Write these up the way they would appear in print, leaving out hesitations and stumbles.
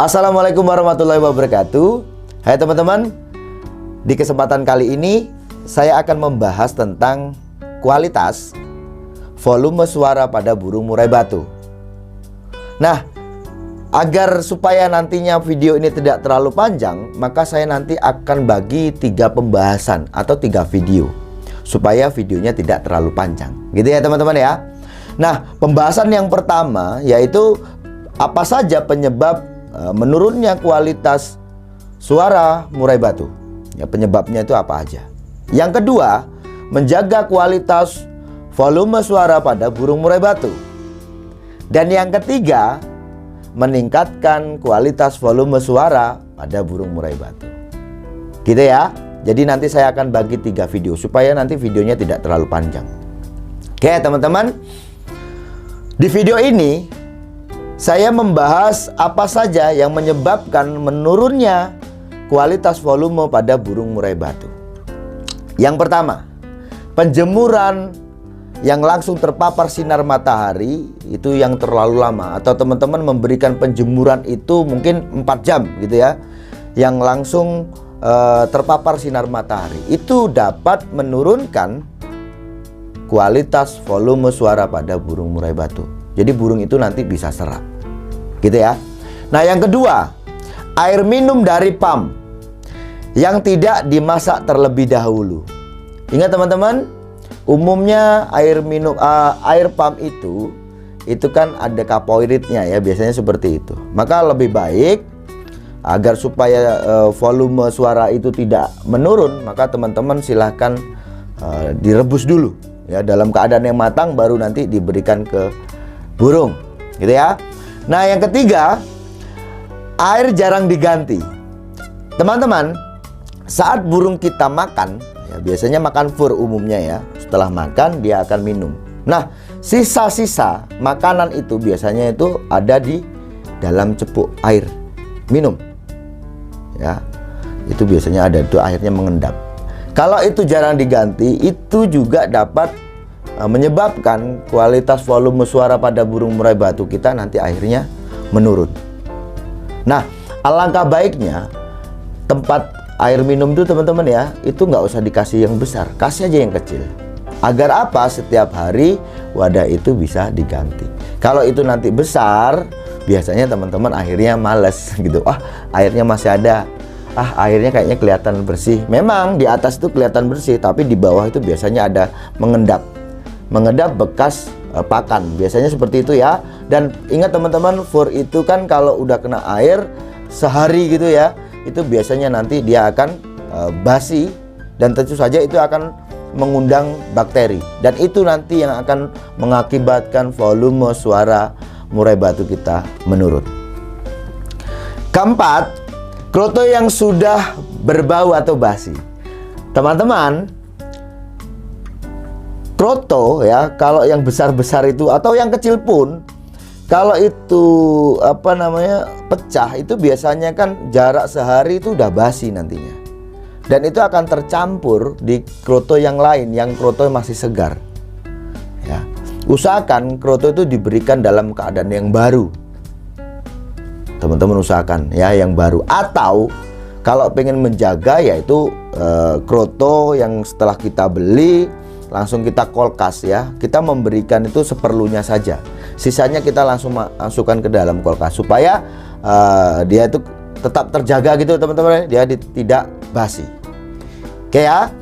Assalamualaikum warahmatullahi wabarakatuh. Hai teman-teman, di kesempatan kali ini saya akan membahas tentang kualitas volume suara pada burung murai batu. Nah, agar supaya nantinya video ini tidak terlalu panjang, maka saya nanti akan bagi 3 pembahasan atau 3 video supaya videonya tidak terlalu panjang. Gitu ya teman-teman ya. Nah, pembahasan yang pertama yaitu apa saja penyebab menurunnya kualitas suara murai batu. Ya, penyebabnya itu apa aja. Yang kedua, menjaga kualitas volume suara pada burung murai batu. Dan yang ketiga, meningkatkan kualitas volume suara pada burung murai batu. Gitu ya. Jadi nanti saya akan bagi 3 video supaya nanti videonya tidak terlalu panjang. Oke teman-teman, di video ini saya membahas apa saja yang menyebabkan menurunnya kualitas volume pada burung murai batu. Yang pertama, penjemuran yang langsung terpapar sinar matahari itu yang terlalu lama, atau teman-teman memberikan penjemuran itu mungkin 4 jam gitu ya, yang langsung terpapar sinar matahari, itu dapat menurunkan kualitas volume suara pada burung murai batu. Jadi burung itu nanti bisa serak, gitu ya. Nah yang kedua, air minum dari pump yang tidak dimasak terlebih dahulu. Ingat teman-teman, umumnya air pump itu kan ada kapoiritnya ya, biasanya seperti itu. Maka lebih baik agar supaya volume suara itu tidak menurun, maka teman-teman silahkan direbus dulu ya, dalam keadaan yang matang baru nanti diberikan ke burung, gitu ya. Nah yang ketiga, air jarang diganti. Teman-teman, saat burung kita makan ya, biasanya makan fur umumnya ya, setelah makan dia akan minum. Nah sisa-sisa makanan itu biasanya itu ada di dalam cepuk air minum ya, itu biasanya ada, itu akhirnya mengendap. Kalau itu jarang diganti, itu juga dapat menyebabkan kualitas volume suara pada burung murai batu kita nanti akhirnya menurun. Nah, alangkah baiknya tempat air minum itu teman-teman ya, itu nggak usah dikasih yang besar, kasih aja yang kecil. Agar apa? Setiap hari wadah itu bisa diganti. Kalau itu nanti besar, biasanya teman-teman akhirnya males gitu. Airnya masih ada. Airnya kayaknya kelihatan bersih. Memang di atas itu kelihatan bersih, tapi di bawah itu biasanya ada mengendap bekas pakan, biasanya seperti itu ya. Dan ingat teman-teman, fur itu kan kalau udah kena air sehari gitu ya, itu biasanya nanti dia akan basi, dan tentu saja itu akan mengundang bakteri, dan itu nanti yang akan mengakibatkan volume suara murai batu kita menurun. Keempat, kroto yang sudah berbau atau basi. Teman-teman, kroto ya, kalau yang besar-besar itu atau yang kecil pun, kalau itu pecah, itu biasanya kan jarak sehari itu udah basi nantinya. Dan itu akan tercampur di kroto yang lain, yang kroto masih segar. Ya, usahakan kroto itu diberikan dalam keadaan yang baru. Teman-teman usahakan ya yang baru. Atau kalau pengen menjaga, yaitu kroto yang setelah kita beli langsung kita kulkas ya, kita memberikan itu seperlunya saja, sisanya kita langsung masukkan ke dalam kulkas supaya dia itu tetap terjaga gitu teman-teman, dia tidak basi. Oke ya.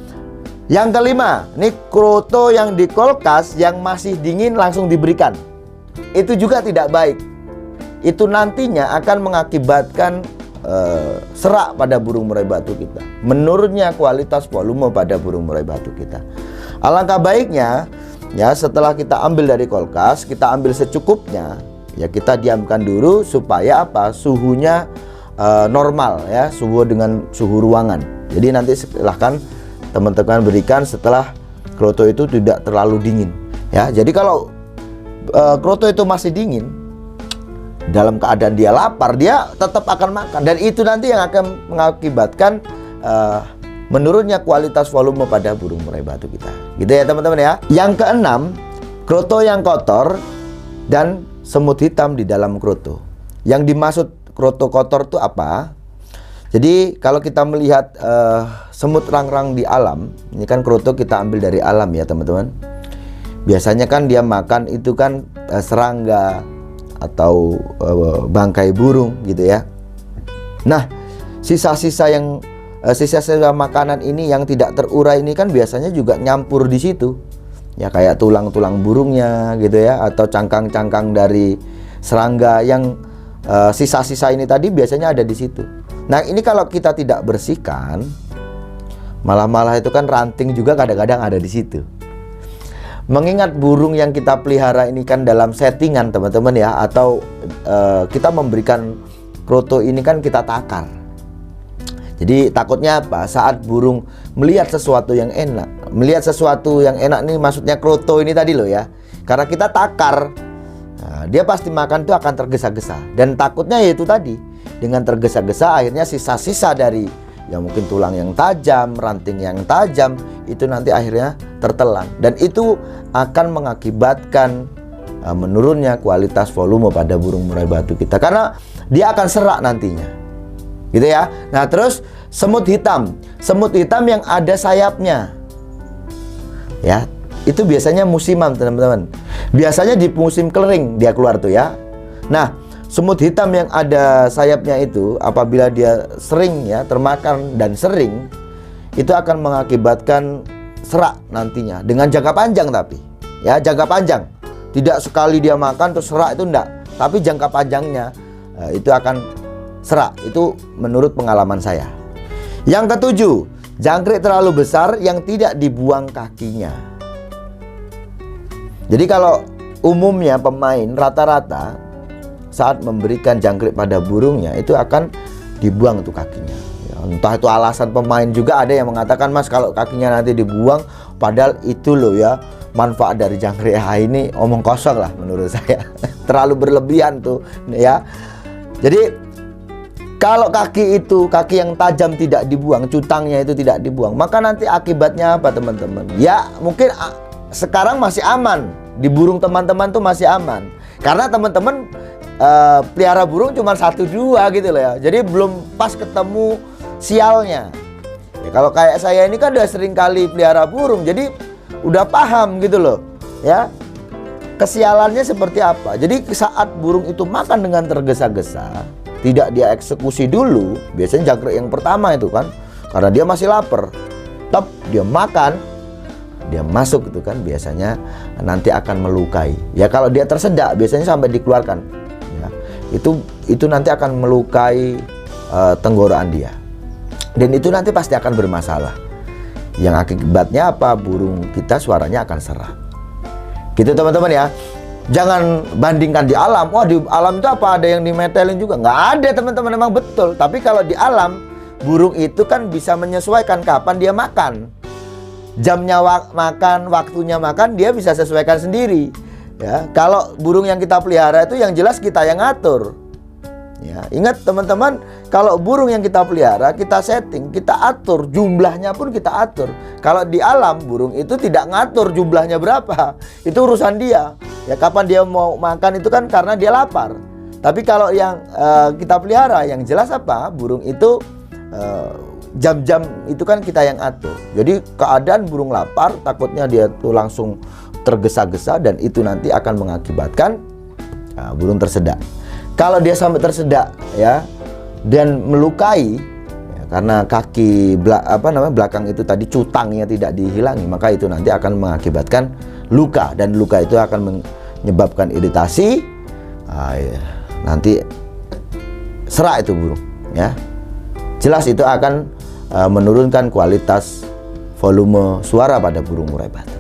Yang kelima, ini kroto yang di kulkas yang masih dingin langsung diberikan, itu juga tidak baik. Itu nantinya akan mengakibatkan serak pada burung murai batu kita, menurunnya kualitas volume pada burung murai batu kita. Alangkah baiknya ya, setelah kita ambil dari kulkas, kita ambil secukupnya ya, kita diamkan dulu supaya apa? Suhunya normal ya, suhu dengan suhu ruangan. Jadi nanti silahkan teman-teman berikan setelah kroto itu tidak terlalu dingin ya. Jadi kalau kroto itu masih dingin, dalam keadaan dia lapar, dia tetap akan makan, dan itu nanti yang akan mengakibatkan menurunnya kualitas volume pada burung murai batu kita. Gitu ya teman-teman ya. Yang keenam, kroto yang kotor dan semut hitam di dalam kroto. Yang dimaksud kroto kotor itu apa? Jadi kalau kita melihat semut rangrang di alam, ini kan kroto kita ambil dari alam ya teman-teman. Biasanya kan dia makan itu kan serangga atau bangkai burung gitu ya. Nah, sisa-sisa makanan ini yang tidak terurai ini kan biasanya juga nyampur di situ. Ya kayak tulang-tulang burungnya gitu ya, atau cangkang-cangkang dari serangga yang sisa-sisa ini tadi biasanya ada di situ. Nah, ini kalau kita tidak bersihkan, malah itu kan ranting juga kadang-kadang ada di situ. Mengingat burung yang kita pelihara ini kan dalam settingan teman-teman ya, atau kita memberikan kroto ini kan kita takar. Jadi takutnya apa? Saat burung melihat sesuatu yang enak, ini maksudnya kroto ini tadi loh ya. Karena kita takar, nah, dia pasti makan itu akan tergesa-gesa. Dan takutnya yaitu tadi, dengan tergesa-gesa akhirnya sisa-sisa dari ya mungkin tulang yang tajam, ranting yang tajam, itu nanti akhirnya tertelan. Dan itu akan mengakibatkan menurunnya kualitas volume pada burung murai batu kita, karena dia akan serak nantinya, gitu ya. Nah terus semut hitam yang ada sayapnya, ya itu biasanya musiman teman-teman. Biasanya di musim kering dia keluar tuh ya. Nah, semut hitam yang ada sayapnya itu apabila dia sering ya termakan dan sering, itu akan mengakibatkan serak nantinya dengan jangka panjang. Tapi ya jangka panjang, tidak sekali dia makan terus serak, itu enggak, tapi jangka panjangnya itu akan serak. Itu menurut pengalaman saya. Yang ketujuh, jangkrik terlalu besar yang tidak dibuang kakinya. Jadi kalau umumnya pemain rata-rata saat memberikan jangkrik pada burungnya itu akan dibuang tuh kakinya ya, entah itu alasan pemain, juga ada yang mengatakan, Mas kalau kakinya nanti dibuang, padahal itu loh ya manfaat dari jangkrik. Ini omong kosong lah menurut saya. Terlalu berlebihan tuh ya. Jadi kalau kaki yang tajam tidak dibuang, cutangnya itu tidak dibuang, maka nanti akibatnya apa teman-teman? Ya mungkin sekarang masih aman, di burung teman-teman tuh masih aman, karena teman-teman pelihara burung cuma 1-2 gitu loh ya. Jadi belum pas ketemu sialnya ya. Kalau kayak saya ini kan udah sering kali pelihara burung, jadi udah paham gitu loh ya, kesialannya seperti apa. Jadi saat burung itu makan dengan tergesa-gesa, tidak dia eksekusi dulu, biasanya jangkrik yang pertama itu kan, karena dia masih lapar, dia makan, dia masuk itu kan, biasanya nanti akan melukai. Ya kalau dia tersedak biasanya sampai dikeluarkan ya, itu nanti akan melukai tenggorokan dia, dan itu nanti pasti akan bermasalah. Yang akibatnya apa? Burung kita suaranya akan serak. Gitu teman-teman ya. Jangan bandingkan di alam. Wah, di alam itu apa ada yang dimetelin juga? Nggak ada teman-teman, memang betul. Tapi kalau di alam, burung itu kan bisa menyesuaikan kapan dia makan. Jamnya makan, waktunya makan, dia bisa sesuaikan sendiri ya. Kalau burung yang kita pelihara itu yang jelas kita yang ngatur ya. Ingat teman-teman, kalau burung yang kita pelihara, kita setting, kita atur, jumlahnya pun kita atur. Kalau di alam, burung itu tidak ngatur jumlahnya berapa, itu urusan dia ya. Kapan dia mau makan itu kan karena dia lapar. Tapi kalau yang kita pelihara, yang jelas apa, burung itu jam-jam itu kan kita yang atur. Jadi keadaan burung lapar, takutnya dia tuh langsung tergesa-gesa, dan itu nanti akan mengakibatkan burung tersedak. Kalau dia sampai tersedak ya dan melukai ya, karena kaki belakang itu tadi cutangnya tidak dihilangi, maka itu nanti akan mengakibatkan luka, dan luka itu akan menyebabkan iritasi. Nanti serak itu burung ya. Jelas itu akan menurunkan kualitas volume suara pada burung murai batu.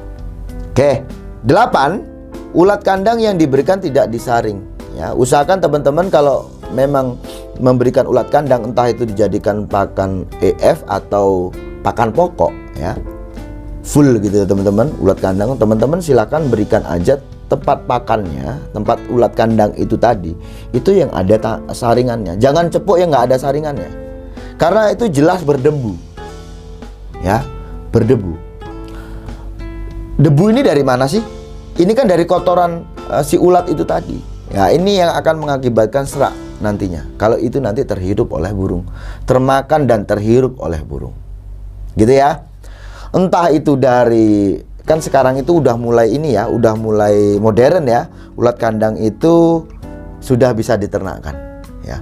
Oke, 8, ulat kandang yang diberikan tidak disaring. Ya, usahakan teman-teman kalau memang memberikan ulat kandang, entah itu dijadikan pakan EF atau pakan pokok ya, full gitu ya teman-teman. Ulat kandang teman-teman silakan berikan aja tempat pakannya, tempat ulat kandang itu tadi, itu yang ada saringannya. Jangan cepuk yang nggak ada saringannya, karena itu jelas berdebu ya, berdebu. Debu ini dari mana sih? Ini kan dari kotoran si ulat itu tadi. Ya, ini yang akan mengakibatkan serak. nantinya kalau itu nanti terhirup oleh burung, termakan dan terhirup oleh burung. Gitu ya. Entah itu dari, kan sekarang itu udah mulai ini ya, udah mulai modern ya. Ulat kandang itu sudah bisa diternakkan ya.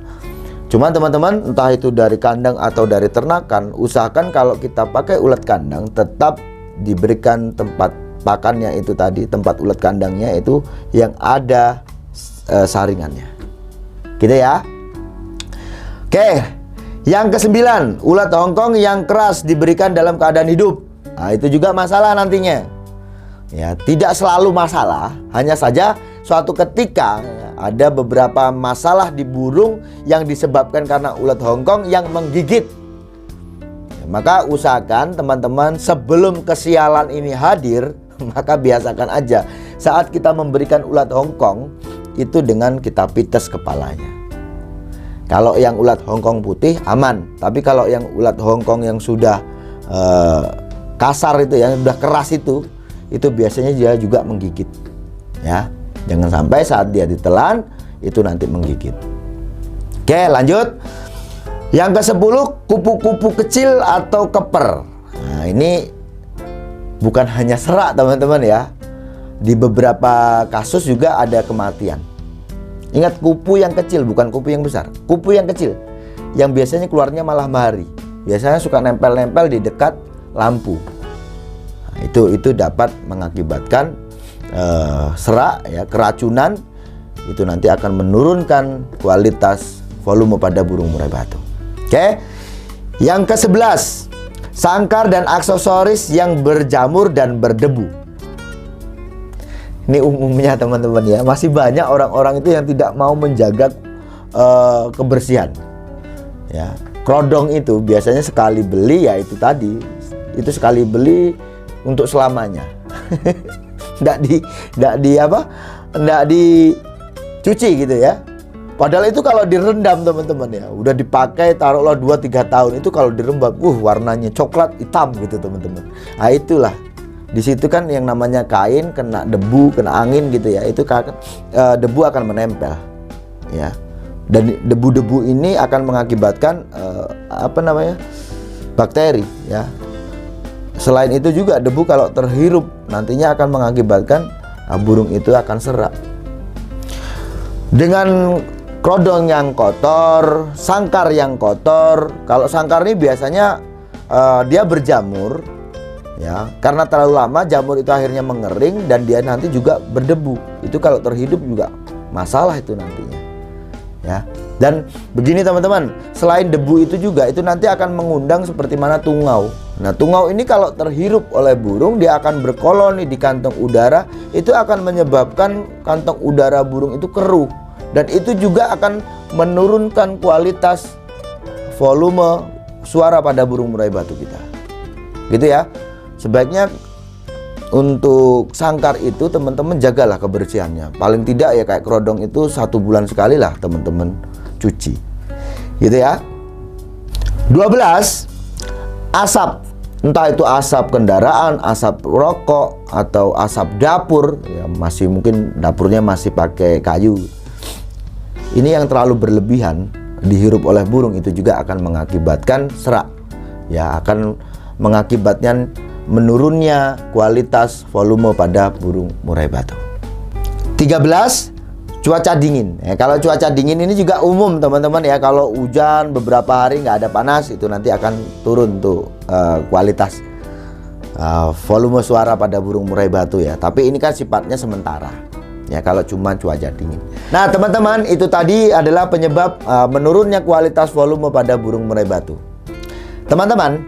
Cuman teman-teman, entah itu dari kandang atau dari ternakan, usahakan kalau kita pakai ulat kandang tetap diberikan tempat pakannya itu tadi, tempat ulat kandangnya itu yang ada saringannya. Gitu ya. Oke, yang ke-9, ulat Hongkong yang keras diberikan dalam keadaan hidup. Nah, itu juga masalah nantinya. Ya, tidak selalu masalah, hanya saja suatu ketika ada beberapa masalah di burung yang disebabkan karena ulat Hongkong yang menggigit. Ya, maka usahakan teman-teman sebelum kesialan ini hadir, maka biasakan aja saat kita memberikan ulat Hongkong itu dengan kita pites kepalanya. Kalau yang ulat Hongkong putih aman, tapi kalau yang ulat Hongkong yang sudah kasar itu, yang sudah keras itu biasanya dia juga menggigit. Ya. Jangan sampai saat dia ditelan itu nanti menggigit. Oke, lanjut. Yang ke-10, kupu-kupu kecil atau keper. Nah, ini bukan hanya serak teman-teman ya. Di beberapa kasus juga ada kematian. Ingat, kupu yang kecil, bukan kupu yang besar. Kupu yang kecil yang biasanya keluarnya malah mahari. Biasanya suka nempel-nempel di dekat lampu. Nah, itu dapat mengakibatkan serak ya, keracunan. Itu nanti akan menurunkan kualitas volume pada burung murai batu. Oke. Yang ke-11, sangkar dan aksesoris yang berjamur dan berdebu. Ini umumnya teman-teman ya, masih banyak orang-orang itu yang tidak mau menjaga kebersihan. Ya, kerodong itu biasanya sekali beli ya itu tadi. Itu sekali beli untuk selamanya. Nggak dicuci gitu ya. Padahal itu kalau direndam teman-teman ya, udah dipakai taruhlah 2-3 tahun, itu kalau direndam warnanya coklat hitam gitu teman-teman. Nah, itulah di situ kan yang namanya kain kena debu, kena angin gitu ya, itu debu akan menempel ya. Dan debu-debu ini akan mengakibatkan bakteri ya. Selain itu juga debu kalau terhirup nantinya akan mengakibatkan burung itu akan serak. Dengan kerodong yang kotor, sangkar yang kotor. Kalau sangkar ini biasanya dia berjamur ya. Karena terlalu lama jamur itu akhirnya mengering dan dia nanti juga berdebu. Itu kalau terhidup juga masalah itu nantinya. Ya. Dan begini teman-teman, selain debu itu juga itu nanti akan mengundang seperti mana tungau. Nah, tungau ini kalau terhirup oleh burung dia akan berkoloni di kantong udara, itu akan menyebabkan kantong udara burung itu keruh dan itu juga akan menurunkan kualitas volume suara pada burung murai batu kita. Gitu ya. Sebaiknya untuk sangkar itu teman-teman jagalah kebersihannya. Paling tidak ya kayak kerodong itu 1 bulan sekali lah teman-teman cuci. Gitu ya. 12, asap. Entah itu asap kendaraan, asap rokok, atau asap dapur ya, masih mungkin dapurnya masih pakai kayu. Ini yang terlalu berlebihan dihirup oleh burung itu juga akan mengakibatkan serak. Ya, akan mengakibatkan menurunnya kualitas volume pada burung murai batu. 13, cuaca dingin. Kalau cuaca dingin ini juga umum teman-teman ya. Kalau hujan beberapa hari nggak ada panas, itu nanti akan turun tuh kualitas volume suara pada burung murai batu ya. Tapi ini kan sifatnya sementara ya kalau cuma cuaca dingin. Nah teman-teman, itu tadi adalah penyebab menurunnya kualitas volume pada burung murai batu. Teman-teman,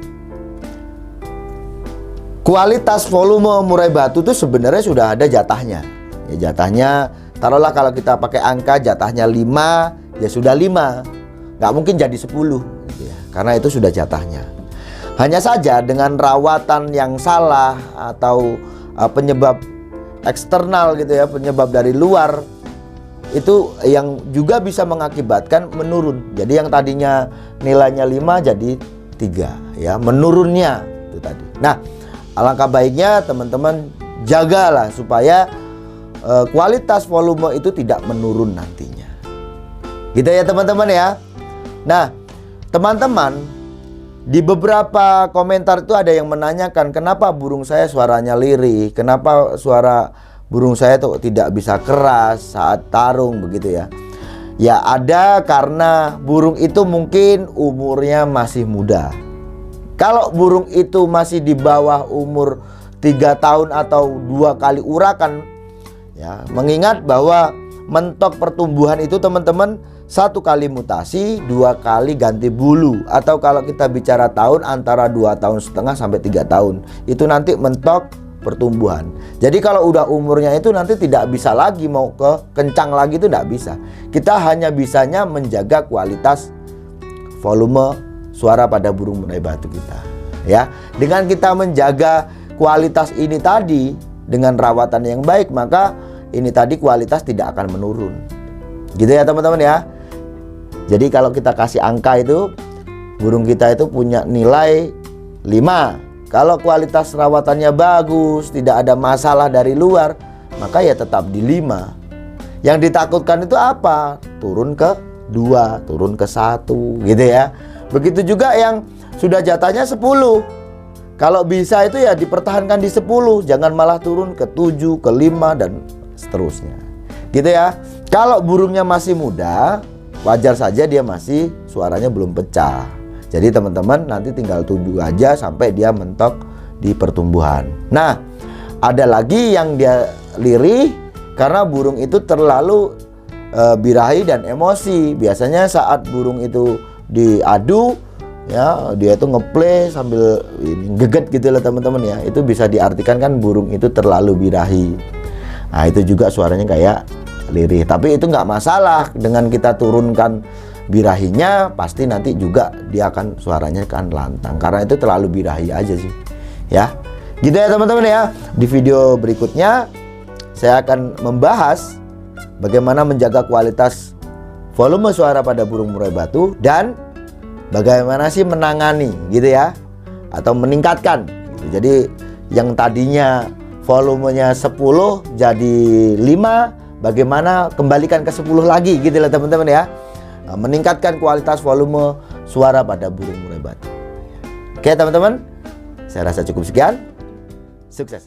kualitas volume murai batu itu sebenarnya sudah ada jatahnya. Ya, jatahnya taruhlah kalau kita pakai angka jatahnya 5, ya sudah 5. Nggak mungkin jadi 10 gitu ya, karena itu sudah jatahnya. Hanya saja dengan rawatan yang salah atau penyebab eksternal gitu ya, penyebab dari luar, itu yang juga bisa mengakibatkan menurun. Jadi yang tadinya nilainya 5 jadi 3 ya, menurunnya itu tadi. Nah, alangkah baiknya teman-teman jagalah supaya kualitas volume itu tidak menurun nantinya. Gitu ya teman-teman ya. Nah, teman-teman, di beberapa komentar itu ada yang menanyakan kenapa burung saya suaranya lirih, kenapa suara burung saya tuh tidak bisa keras saat tarung begitu ya. Ya ada karena burung itu mungkin umurnya masih muda. Kalau burung itu masih di bawah umur 3 tahun atau 2 kali urakan ya, mengingat bahwa mentok pertumbuhan itu teman-teman 1 kali mutasi, 2 kali ganti bulu. Atau kalau kita bicara tahun antara 2,5 tahun sampai 3 tahun. Itu nanti mentok pertumbuhan. Jadi kalau udah umurnya itu nanti tidak bisa lagi mau ke kencang lagi, itu tidak bisa. Kita hanya bisanya menjaga kualitas volume suara pada burung murai batu kita. Ya, dengan kita menjaga kualitas ini tadi dengan rawatan yang baik, maka ini tadi kualitas tidak akan menurun. Gitu ya teman-teman ya. Jadi kalau kita kasih angka itu, burung kita itu punya nilai 5. Kalau kualitas rawatannya bagus, tidak ada masalah dari luar, maka ya tetap di 5. Yang ditakutkan itu apa? Turun ke 2, turun ke 1 gitu ya. Begitu juga yang sudah jatahnya 10. Kalau bisa itu ya dipertahankan di 10, jangan malah turun ke 7, ke 5 dan seterusnya. Gitu ya. Kalau burungnya masih muda, wajar saja dia masih suaranya belum pecah. Jadi teman-teman nanti tinggal tunggu aja sampai dia mentok di pertumbuhan. Nah, ada lagi yang dia lirih karena burung itu terlalu birahi dan emosi. Biasanya saat burung itu diadu ya, dia itu ngeplay sambil geget gitu loh teman-teman ya. Itu bisa diartikan kan burung itu terlalu birahi. Nah, itu juga suaranya kayak lirih. Tapi itu nggak masalah, dengan kita turunkan birahinya pasti nanti juga dia akan suaranya kan lantang, karena itu terlalu birahi aja sih ya. Gitu ya teman-teman ya. Di video berikutnya saya akan membahas bagaimana menjaga kualitas volume suara pada burung murai batu dan bagaimana sih menangani gitu ya, atau meningkatkan gitu. Jadi yang tadinya volumenya 10 jadi 5, bagaimana kembalikan ke 10 lagi gitu lah teman-teman ya. Nah, meningkatkan kualitas volume suara pada burung murai batu. Oke teman-teman, saya rasa cukup sekian. Sukses.